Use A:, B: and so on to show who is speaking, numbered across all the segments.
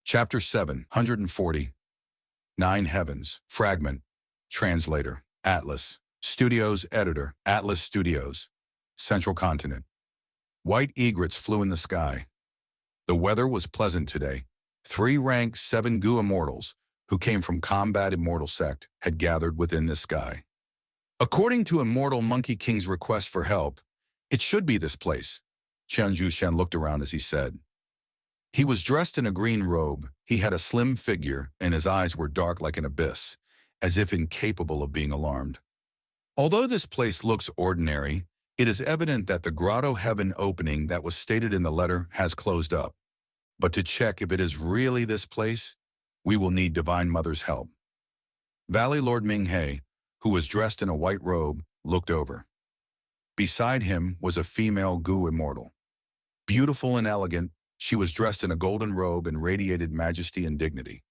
A: Chapter 740, Nine Heavens, Fragment, Translator, Atlas, Studios Editor, Atlas Studios, Central Continent. White egrets flew in the sky. The weather was pleasant today. 3 rank 7 Gu immortals, who came from Combat Immortal Sect, had gathered within the sky. According to Immortal Monkey King's request for help, it should be this place. Qian Zhuxian looked around as he said. He was dressed in a green robe, he had a slim figure, and his eyes were dark like an abyss, as if incapable of being alarmed. Although this place looks ordinary, it is evident that the grotto heaven opening that was stated in the letter has closed up. But to check if it is really this place, we will need Divine Mother's help. Valley Lord Minghe, who was dressed in a white robe, looked over. Beside him was a female Gu immortal. Beautiful and elegant, she was dressed in a golden robe and radiated majesty and dignity.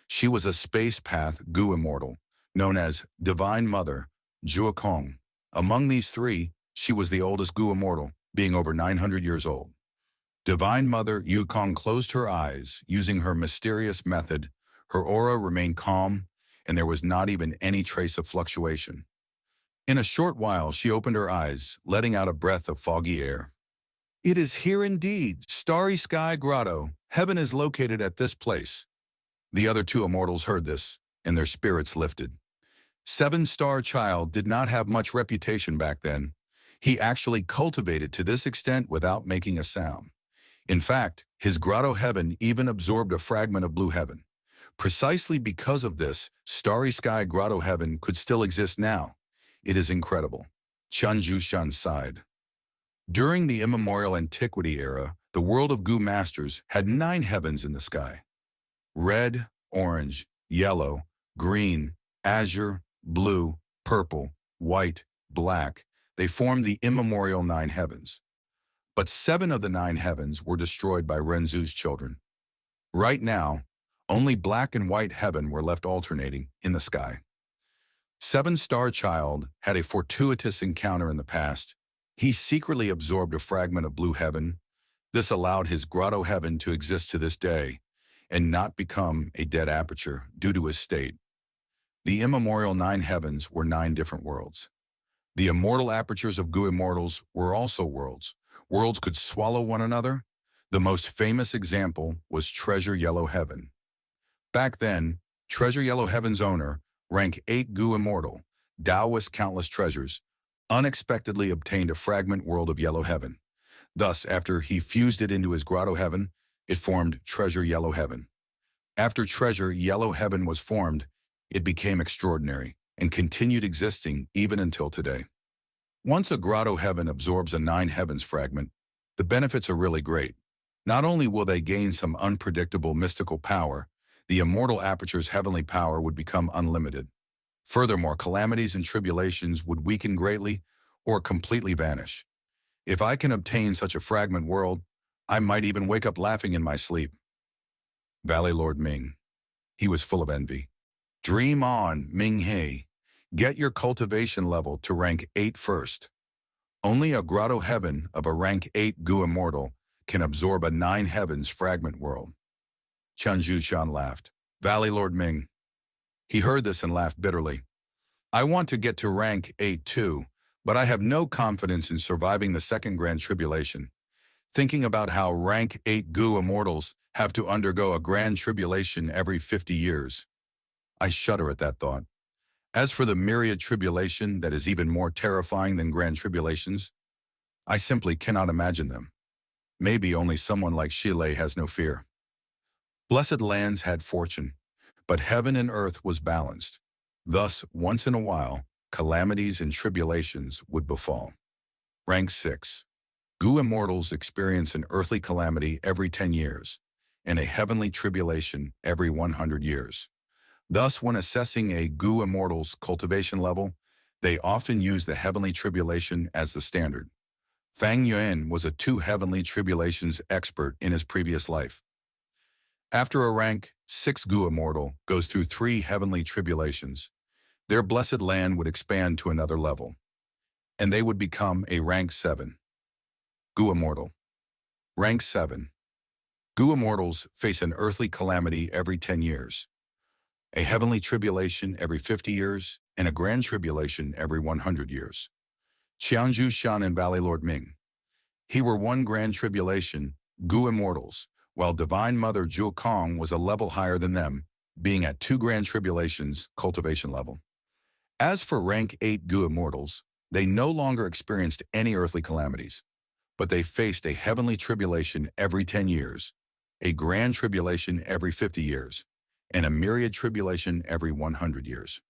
A: She was a space path Gu immortal, known as Divine Mother, Zhuokong. Among these 3, she was the oldest Gu immortal, being over 900 years old. Divine Mother Yukong closed her eyes, using her mysterious method. Her aura remained calm, and there was not even any trace of fluctuation. In a short while, she opened her eyes, letting out a breath of foggy air. It is here indeed, Starry Sky Grotto. Heaven is located at this place. The other 2 immortals heard this, and their spirits lifted. 7-Star Child did not have much reputation back then. He actually cultivated to this extent without making a sound. In fact, his grotto heaven even absorbed a fragment of blue heaven. Precisely because of this, Starry Sky Grotto Heaven could still exist now. It is incredible. Qian Zhuxian sighed. During the immemorial antiquity era, the world of Gu masters had 9 heavens in the sky. Red, orange, yellow, green, azure, blue, purple, white, black. They formed the immemorial 9 heavens. But 7 of the 9 heavens were destroyed by Renzu's children. Right now, only black and white heaven were left alternating in the sky. 7-Star Child had a fortuitous encounter in the past. He secretly absorbed a fragment of blue heaven. This allowed his grotto heaven to exist to this day and not become a dead aperture due to his state. The immemorial 9 heavens were 9 different worlds. The immortal apertures of Gu immortals were also worlds. Worlds could swallow one another. The most famous example was Treasure Yellow Heaven. Back then, Treasure Yellow Heaven's owner, rank 8 Gu immortal, Taoist Countless Treasures, unexpectedly obtained a fragment world of Yellow Heaven. Thus, after he fused it into his grotto heaven, it formed Treasure Yellow Heaven. After Treasure Yellow Heaven was formed, it became extraordinary and continued existing even until today. Once a grotto heaven absorbs a 9 heavens fragment, the benefits are really great. Not only will they gain some unpredictable mystical power, the immortal aperture's heavenly power would become unlimited. Furthermore, calamities and tribulations would weaken greatly or completely vanish. If I can obtain such a fragment world, I might even wake up laughing in my sleep. Valley Lord Ming. He was full of envy. Dream on, Ming He. Get your cultivation level to rank 8 first. Only a grotto heaven of a rank 8 Gu immortal can absorb a 9 heavens fragment world. Qian Zhuxian laughed. Valley Lord Ming. He heard this and laughed bitterly. I want to get to rank 8 too, but I have no confidence in surviving the second Grand Tribulation. Thinking about how rank 8 Gu immortals have to undergo a Grand Tribulation every 50 years. I shudder at that thought. As for the myriad tribulation that is even more terrifying than Grand Tribulations, I simply cannot imagine them. Maybe only someone like Shile has no fear. Blessed lands had fortune, but heaven and earth was balanced. Thus, once in a while, calamities and tribulations would befall. Rank 6. Gu immortals experience an earthly calamity every 10 years, and a heavenly tribulation every 100 years. Thus, when assessing a Gu immortal's cultivation level, they often use the heavenly tribulation as the standard. Fang Yuan was a 2 heavenly tribulations expert in his previous life. After a rank 6 Gu immortal goes through 3 heavenly tribulations, their blessed land would expand to another level, and they would become a rank 7 Gu immortal. Rank 7. Gu immortals face an earthly calamity every 10 years, a heavenly tribulation every 50 years, and a grand tribulation every 100 years. Qianzhu Shan and Valley Lord Ming. He were one grand tribulation, Gu immortals, while Divine Mother Zhu Kong was a level higher than them, being at two grand tribulations, cultivation level. As for rank 8 Gu immortals, they no longer experienced any earthly calamities, but they faced a heavenly tribulation every 10 years, a grand tribulation every 50 years, and a myriad tribulation every 100 years.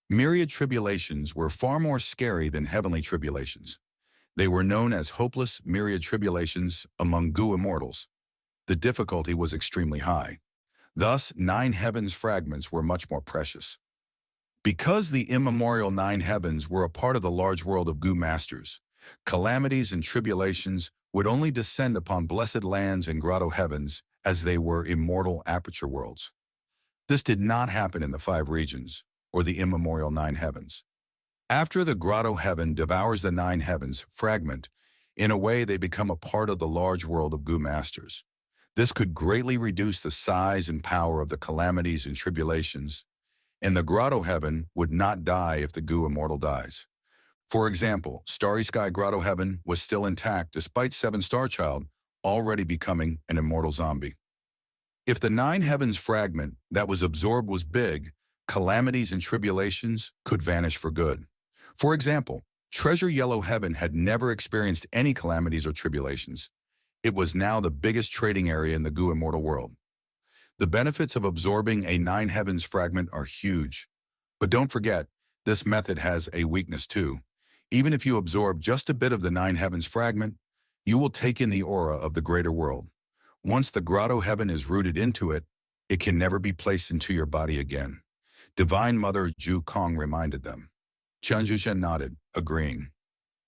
A: Myriad tribulations were far more scary than heavenly tribulations. They were known as hopeless myriad tribulations among Gu immortals. The difficulty was extremely high. Thus, 9 heavens fragments were much more precious. Because the immemorial 9 heavens were a part of the large world of Gu masters, calamities and tribulations would only descend upon blessed lands and grotto heavens as they were immortal aperture worlds. This did not happen in the 5 regions, or the immemorial 9 heavens. After the grotto heaven devours the 9 heavens fragment, in a way they become a part of the large world of Gu masters. This could greatly reduce the size and power of the calamities and tribulations, and the grotto heaven would not die if the Gu immortal dies. For example, Starry Sky Grotto Heaven was still intact despite 7 Star Child already becoming an immortal zombie. If the 9 heavens fragment that was absorbed was big, calamities and tribulations could vanish for good. For example, Treasure Yellow Heaven had never experienced any calamities or tribulations. It was now the biggest trading area in the Gu immortal world. The benefits of absorbing a 9 heavens fragment are huge. But don't forget, this method has a weakness too. Even if you absorb just a bit of the 9 heavens fragment, you will take in the aura of the greater world. Once the grotto heaven is rooted into it, it can never be placed into your body again. Divine Mother Zhu Kong reminded them. Qian Zhushen nodded, agreeing.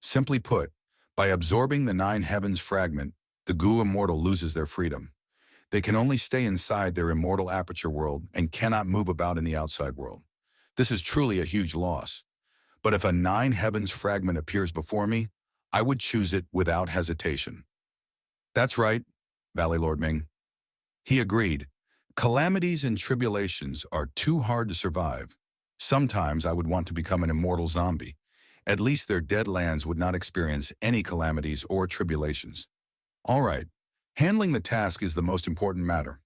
A: Simply put, by absorbing the 9 heavens fragment, the Gu immortal loses their freedom. They can only stay inside their immortal aperture world and cannot move about in the outside world. This is truly a huge loss. But if a 9 heavens fragment appears before me, I would choose it without hesitation. That's right, Valley Lord Ming. He agreed. Calamities and tribulations are too hard to survive. Sometimes I would want to become an immortal zombie. At least their dead lands would not experience any calamities or tribulations. All right, handling the task is the most important matter.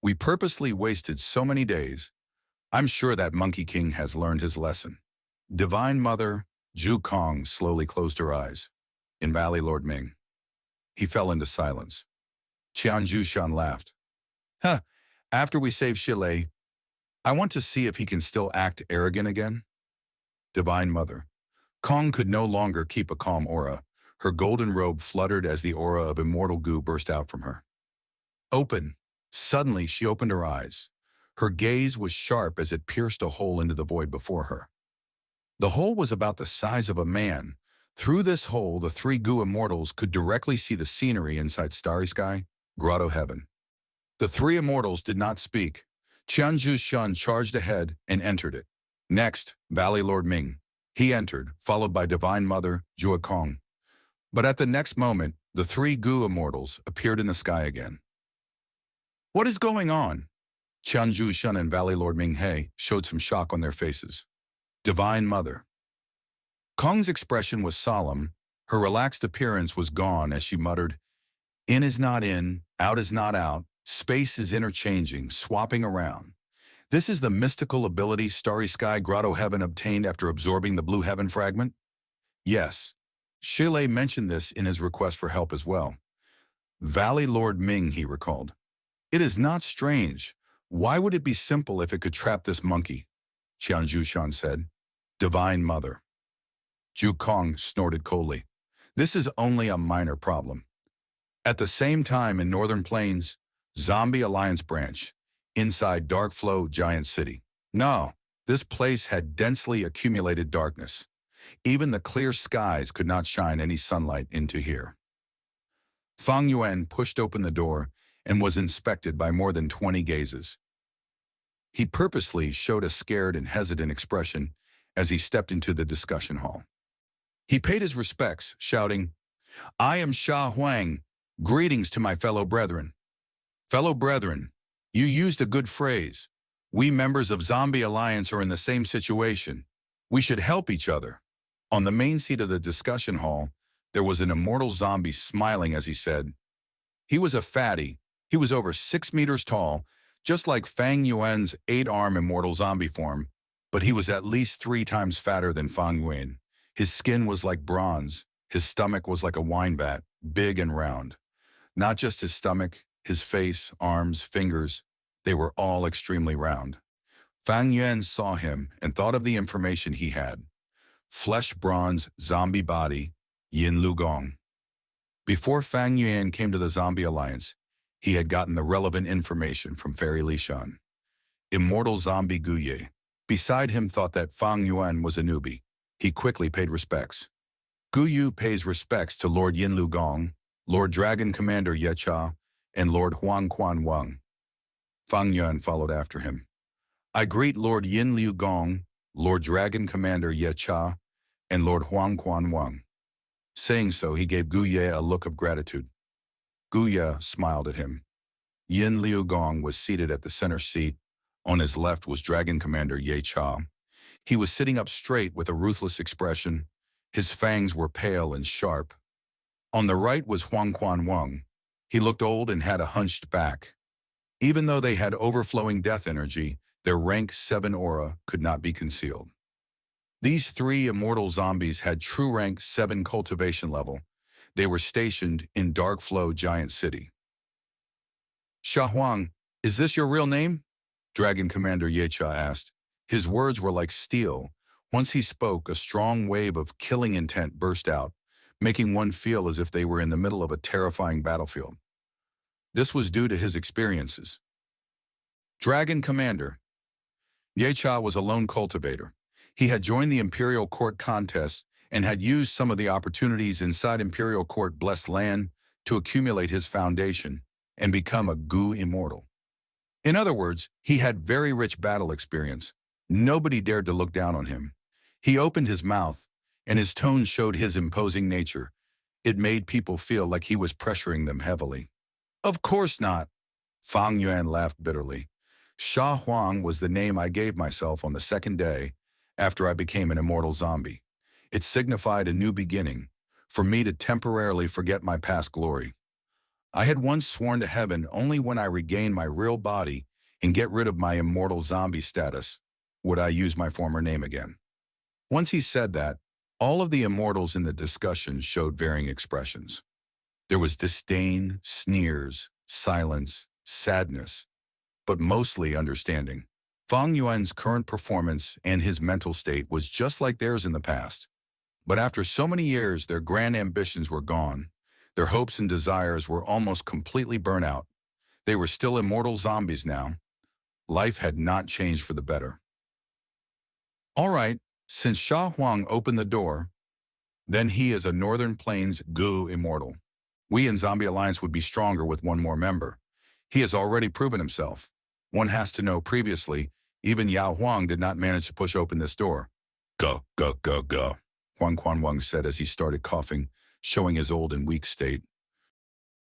A: We purposely wasted so many days. I'm sure that Monkey King has learned his lesson. Divine Mother Zhu Kong slowly closed her eyes. In Valley Lord Ming. He fell into silence. Qian Zhushan laughed. Huh, after we save Shilei, I want to see if he can still act arrogant again. Divine Mother. Kong could no longer keep a calm aura. Her golden robe fluttered as the aura of immortal Gu burst out from her. Open. Suddenly she opened her eyes. Her gaze was sharp as it pierced a hole into the void before her. The hole was about the size of a man. Through this hole, the 3 Gu immortals could directly see the scenery inside Starry Sky, Grotto Heaven. The 3 immortals did not speak. Qian Zhushan charged ahead and entered it. Next, Valley Lord Ming. He entered, followed by Divine Mother Zhu Kong. But at the next moment, the 3 Gu immortals appeared in the sky again. What is going on? Qian Zhushan and Valley Lord Ming He showed some shock on their faces. Divine Mother. Kong's expression was solemn. Her relaxed appearance was gone as she muttered, in is not in, out is not out, space is interchanging, swapping around. This is the mystical ability Starry Sky Grotto Heaven obtained after absorbing the Blue Heaven fragment? Yes. Shilei mentioned this in his request for help as well. Valley Lord Ming, he recalled. It is not strange. Why would it be simple if it could trap this monkey? Qian Zhushan said. Divine Mother. Zhu Kong snorted coldly. This is only a minor problem. At the same time in Northern Plains, Zombie Alliance Branch, inside Dark Flow Giant City. No, this place had densely accumulated darkness. Even the clear skies could not shine any sunlight into here. Fang Yuan pushed open the door and was inspected by more than 20 gazes. He purposely showed a scared and hesitant expression as he stepped into the discussion hall. He paid his respects, shouting, I am Sha Huang. Greetings to my fellow brethren. Fellow brethren, you used a good phrase. We members of Zombie Alliance are in the same situation. We should help each other. On the main seat of the discussion hall, there was an immortal zombie smiling as he said. He was a fatty. He was over 6 meters tall, just like Fang Yuan's 8-arm immortal zombie form, but he was at least 3 times fatter than Fang Yuan. His skin was like bronze. His stomach was like a wine vat, big and round. Not just his stomach, his face, arms, fingers, they were all extremely round. Fang Yuan saw him and thought of the information he had. Flesh bronze, zombie body, Yin Lu Gong. Before Fang Yuan came to the Zombie Alliance, he had gotten the relevant information from Fairy Lishan. Immortal zombie Guye. Beside him thought that Fang Yuan was a newbie. He quickly paid respects. Guyu pays respects to Lord Yin Lu Gong, Lord Dragon Commander Ye Cha, and Lord Huang Quan Wang. Fang Yuan followed after him. I greet Lord Yin Lu Gong, Lord Dragon Commander Ye Cha, and Lord Huang Quan Wang. Saying so, he gave Guye a look of gratitude. Guye smiled at him. Yin Liu Gong was seated at the center seat. On his left was Dragon Commander Ye Cha. He was sitting up straight with a ruthless expression. His fangs were pale and sharp. On the right was Huang Quan Wang. He looked old and had a hunched back. Even though they had overflowing death energy, their rank 7 aura could not be concealed. These 3 immortal zombies had true rank 7 cultivation level. They were stationed in Dark Flow Giant City. Sha Huang, is this your real name? Dragon Commander Ye Cha asked. His words were like steel. Once he spoke, a strong wave of killing intent burst out, making one feel as if they were in the middle of a terrifying battlefield. This was due to his experiences. Dragon Commander. Ye Cha was a lone cultivator. He had joined the Imperial Court contest and had used some of the opportunities inside Imperial Court blessed land to accumulate his foundation and become a Gu immortal. In other words, he had very rich battle experience. Nobody dared to look down on him. He opened his mouth, and his tone showed his imposing nature. It made people feel like he was pressuring them heavily. Of course not. Fang Yuan laughed bitterly. Sha Huang was the name I gave myself on the 2nd day after I became an immortal zombie. It signified a new beginning, for me to temporarily forget my past glory. I had once sworn to heaven only when I regained my real body and get rid of my immortal zombie status would I use my former name again. Once he said that, all of the immortals in the discussion showed varying expressions. There was disdain, sneers, silence, sadness, but mostly understanding. Fang Yuan's current performance and his mental state was just like theirs in the past. But after so many years, their grand ambitions were gone. Their hopes and desires were almost completely burnt out. They were still immortal zombies now. Life had not changed for the better. All right, since Sha Huang opened the door, then he is a Northern Plains Gu immortal. We in Zombie Alliance would be stronger with one more member. He has already proven himself. One has to know previously, even Yao Huang did not manage to push open this door. Go, go, go, go, Huang Quan Wang said as he started coughing, showing his old and weak state.